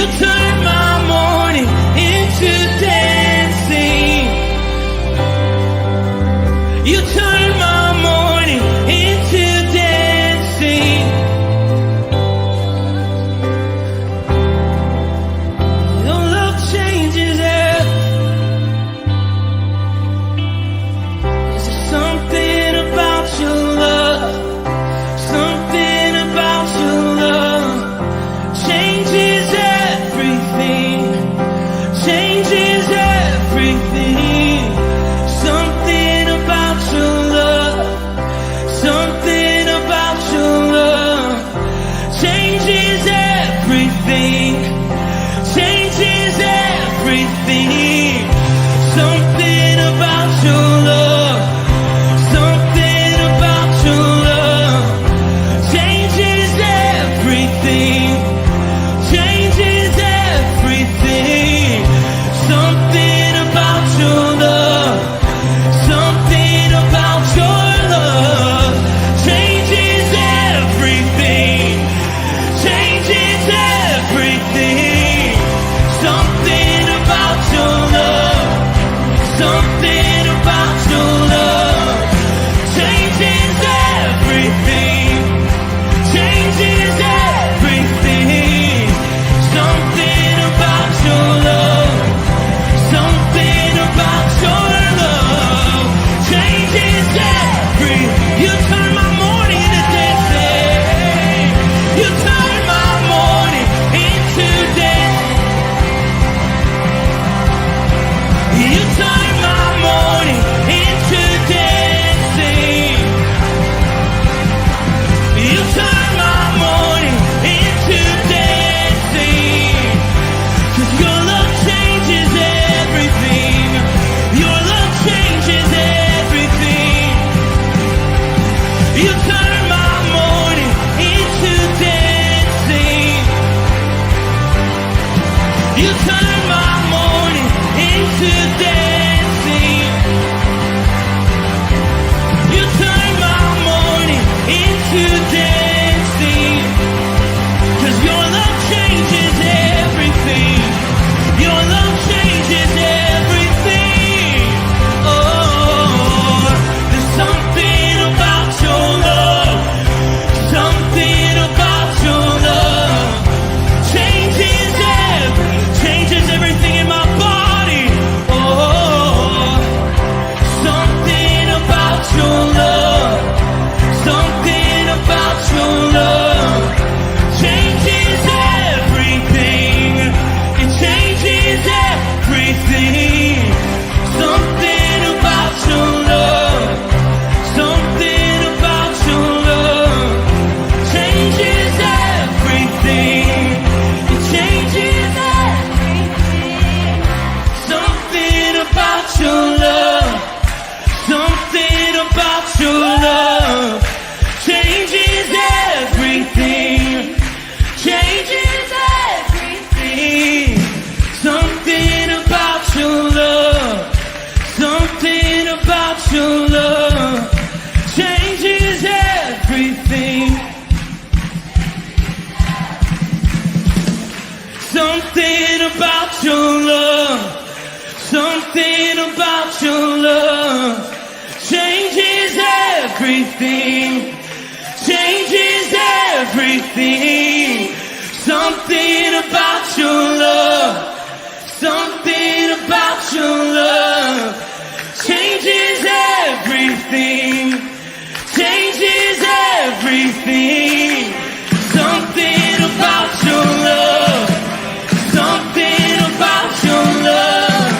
You turn my morning into dancing. You turn my morning into dancing. Your love changes everything. There's something about your love. Something about your love changes everything. Changes everything. Something about your love. Something about your love changes everything. Changes everything. Something about your love. Something about your love changes everything. Changes everything. Something about your love. Something about your love changes everything. Changes everything. Something about your love. Something about your love changes everything. Changes everything. Something about your love. Something about your love changes everything. You turn my morning into dancing. You turn my morning into dancing. You turn my morning into dancing. You turn my morning into dancing. 'Cause your love changes everything. Your love changes everything. You turn my morning into dancing. You turn my morning into dancing. You turn my morning into dancing. 'Cause your love changes everything. Your love changes everything. Oh, there's something about your love. Something about your love changes everything in my body. Oh, something about your love. Something about your love changes everything. It changes everything. Something about your love. Something about your love changes everything. It changes everything. Something about your love. Something about your love changes everything. Changes everything. Something about your love. Something about your love changes everything. Something about your love. Something about your love changes everything. Changes everything. Something about your love. Something about your love changes everything. Changes everything. Something about your love. Something about your love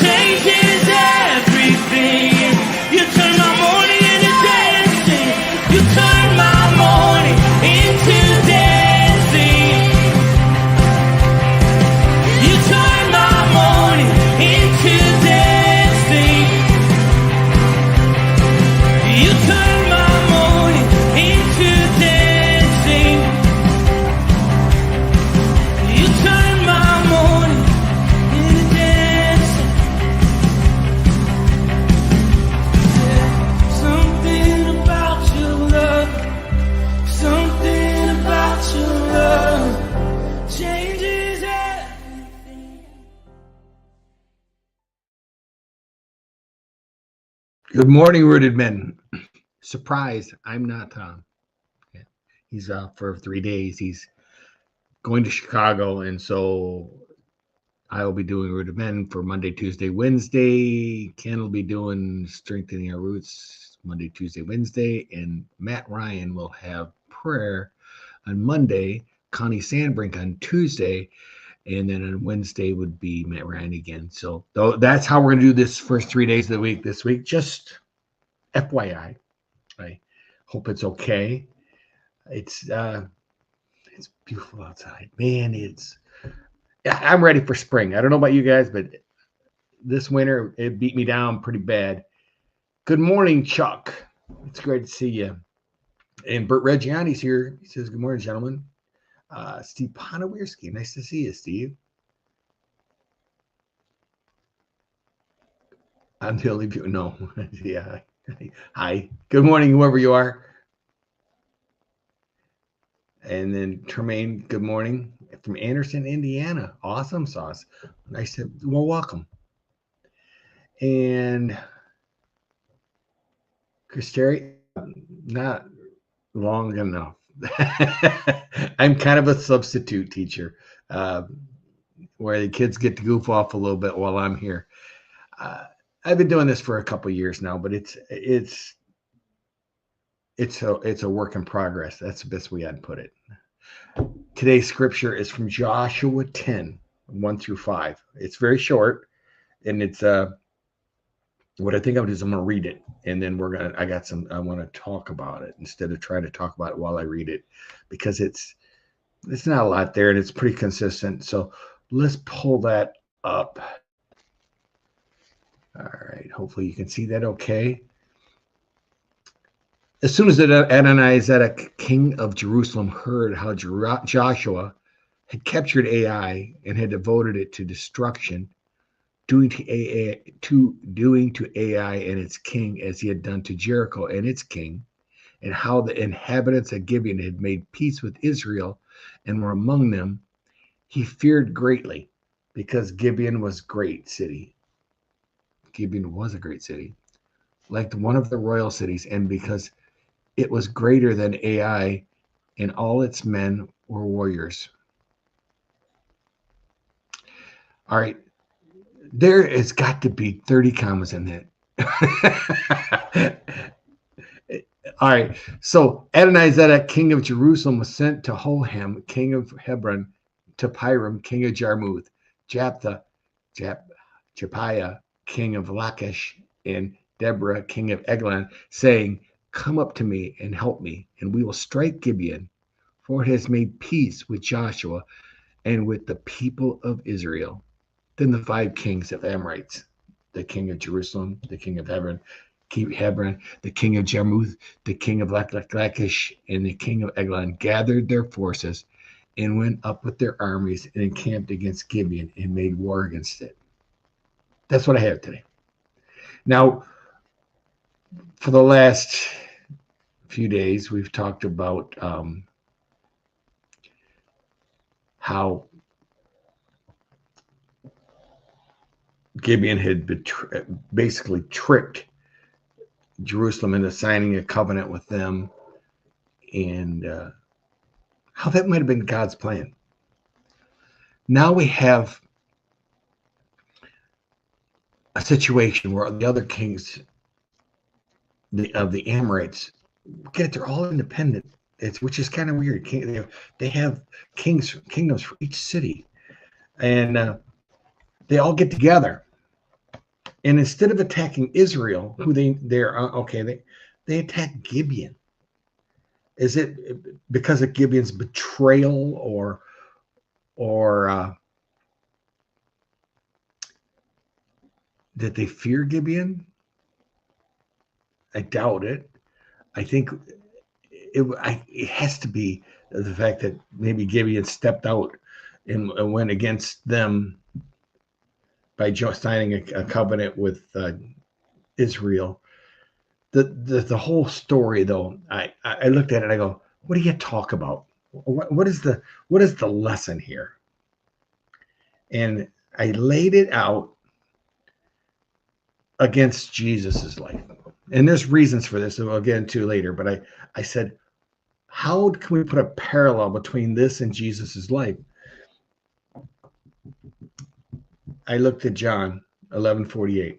changes everything. You turn my morning into dancing. You turn my morning into dancing. You turn my morning into dancing. Good morning, Rooted Men. Surprise, I'm not Tom. Yeah. He's off for 3 days. He's going to Chicago, and so I will be doing Rooted Men for Monday, Tuesday, Wednesday. Ken will be doing Strengthening Our Roots Monday, Tuesday, Wednesday, and Matt Ryan will have prayer on Monday, Connie Sandbrink on Tuesday, and then on Wednesday would be Matt Ryan again. So that's how we're going to do this first 3 days of the week this week. Just FYI. I hope it's okay. It's beautiful outside, man. I'm ready for spring. I don't know about you guys, but this winter it beat me down pretty bad. Good morning, Chuck. It's great to see you. And Bert Reggiani's here. He says, "Good morning, gentlemen." Steve Ponowierski, nice to see you, Steve. I'm the only viewer. No, yeah. Hi. Good morning, whoever you are. And then Tremaine, good morning from Anderson, Indiana. Awesome sauce. Nice to, well, welcome. And Chris Terry, not long enough. I'm kind of a substitute teacher where the kids get to goof off a little bit while I'm here. I've been doing this for a couple years now, but it's a work in progress. That's the best way I'd put it. Today's scripture is from Joshua 10, 1-5. It's very short, and it's what I think of is I'm gonna read it, and then I want to talk about it instead of trying to talk about it while I read it, because it's not a lot there and it's pretty consistent. So let's pull that up. All right, hopefully you can see that okay. As soon as Adonizedek, king of Jerusalem, heard how Joshua had captured Ai and had devoted it to destruction, doing to Ai and its king as he had done to Jericho and its king, and how the inhabitants of Gibeon had made peace with Israel and were among them, he feared greatly, because Gibeon was a great city. Gibeon was a great city, like one of the royal cities, and because it was greater than Ai, and all its men were warriors. All right. There has got to be 30 commas in that. All right. So Adonizedek, king of Jerusalem, was sent to Hoham, king of Hebron, to Piram, king of Jarmuth, Japhiah, king of Lachish, and Deborah, king of Eglon, saying, "Come up to me and help me, and we will strike Gibeon, for it has made peace with Joshua and with the people of Israel." Then the 5 kings of Amorites, the king of Jerusalem, the king of Hebron, the king of Jarmuth, the king of Lachish, and the king of Eglon, gathered their forces and went up with their armies and encamped against Gibeon and made war against it. That's what I have today. Now, for the last few days, we've talked about how Gibeon had basically tricked Jerusalem into signing a covenant with them, and how that might have been God's plan. Now we have a situation where the other kings of the Amorites, they're all independent. Which is kind of weird. They have kingdoms for each city, and they all get together. And instead of attacking Israel, who they attack Gibeon. Is it because of Gibeon's betrayal, or did they fear Gibeon? I doubt it. I think it has to be the fact that maybe Gibeon stepped out and went against them by signing a covenant with Israel. The whole story, though, I looked at it and I go, what do you talk about? What is the lesson here? And I laid it out against Jesus's life. And there's reasons for this, and we'll get into later. But I said, how can we put a parallel between this and Jesus's life? I looked at John 11:48.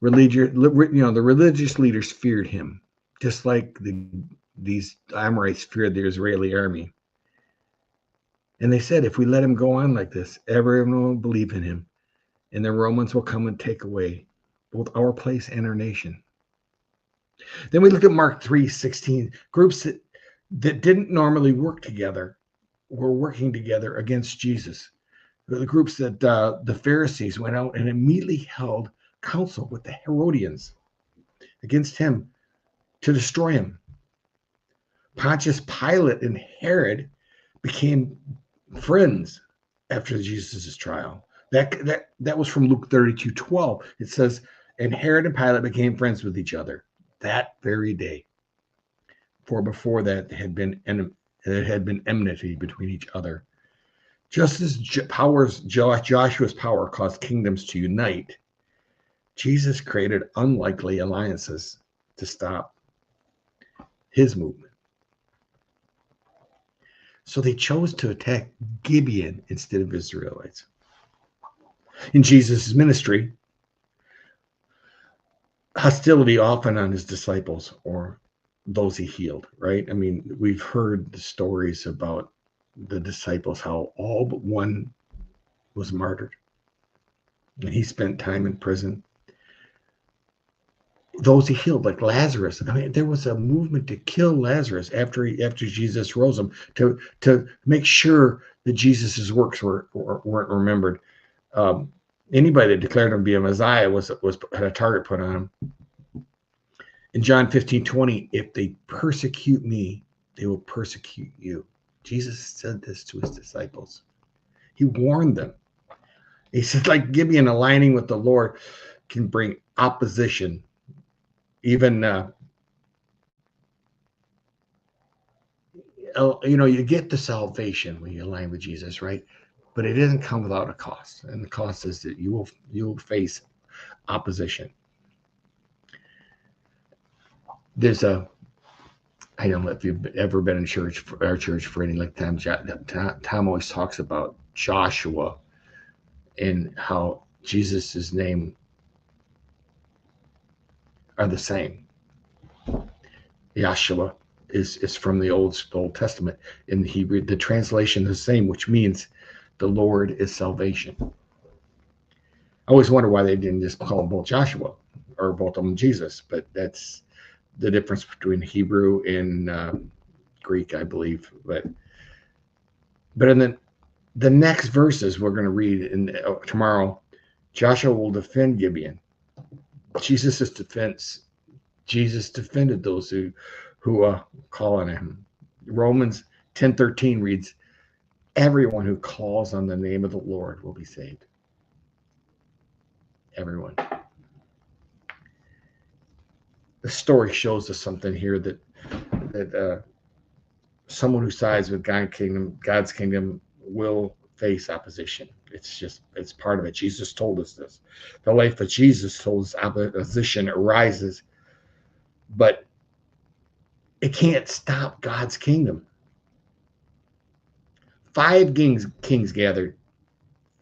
The religious leaders feared him, just like these Amorites feared the Israeli army. And they said, if we let him go on like this, everyone will believe in him, and the Romans will come and take away both our place and our nation. Then we look at Mark 3:16. Groups that didn't normally work together were working together against Jesus. The groups that the Pharisees went out and immediately held counsel with the Herodians against him to destroy him. Pontius Pilate and Herod became friends after Jesus' trial. That was from Luke 32:12. It says, and Herod and Pilate became friends with each other that very day. For before that there had been enmity between each other. Just as Joshua's power caused kingdoms to unite, Jesus created unlikely alliances to stop his movement. So they chose to attack Gibeon instead of Israelites. In Jesus' ministry, hostility often on his disciples or those he healed, right? I mean, we've heard the stories about the disciples, how all but one was martyred. And he spent time in prison. Those he healed, like Lazarus. I mean, there was a movement to kill Lazarus after Jesus rose him, to make sure that Jesus's works weren't remembered. Anybody that declared him to be a Messiah had a target put on him. In John 15:20, if they persecute me, they will persecute you. Jesus said this to his disciples. He warned them. He said, like Gibeon, aligning with the Lord can bring opposition. Even, you get the salvation when you align with Jesus, right? But it doesn't come without a cost. And the cost is that you will face opposition. I don't know if you've ever been in our church for any length of time. Tom always talks about Joshua and how Jesus' name are the same. Yahshua is from the Old Testament. In Hebrew, the translation is the same, which means the Lord is salvation. I always wonder why they didn't just call them both Joshua or both of them Jesus, but that's the difference between Hebrew and Greek, I believe. But in the next verses we're going to read tomorrow, Joshua will defend Gibeon. Jesus defended those who call on him. Romans 10:13 reads, everyone who calls on the name of the Lord will be saved. Everyone. The story shows us something here that someone who sides with God's kingdom will face opposition. It's part of it. Jesus told us this. The life of Jesus told us opposition arises, but it can't stop God's kingdom. 5 kings gathered.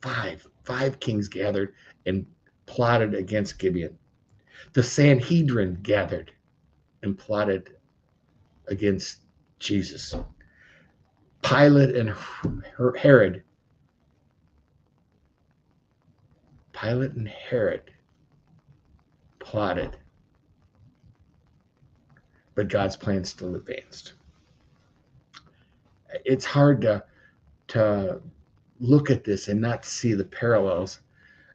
Five kings gathered and plotted against Gibeon. The Sanhedrin gathered and plotted against Jesus. Pilate and Herod plotted, but God's plan still advanced. It's hard to look at this and not see the parallels.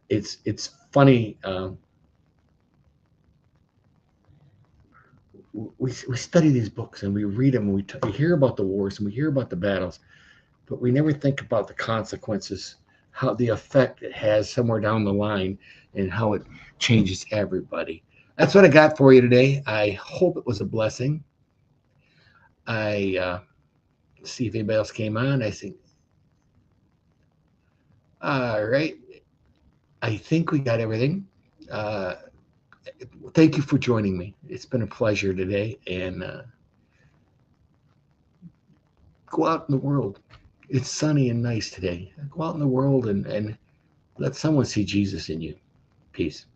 It's funny. We study these books and we read them and we hear about the wars and we hear about the battles, but we never think about the consequences, how the effect it has somewhere down the line and how it changes everybody. That's what I got for you today. I hope it was a blessing. I see if anybody else came on. I think, all right. I think we got everything. thank you for joining me. It's been a pleasure today, and go out in the world. It's sunny and nice today. Go out in the world and let someone see Jesus in you. Peace.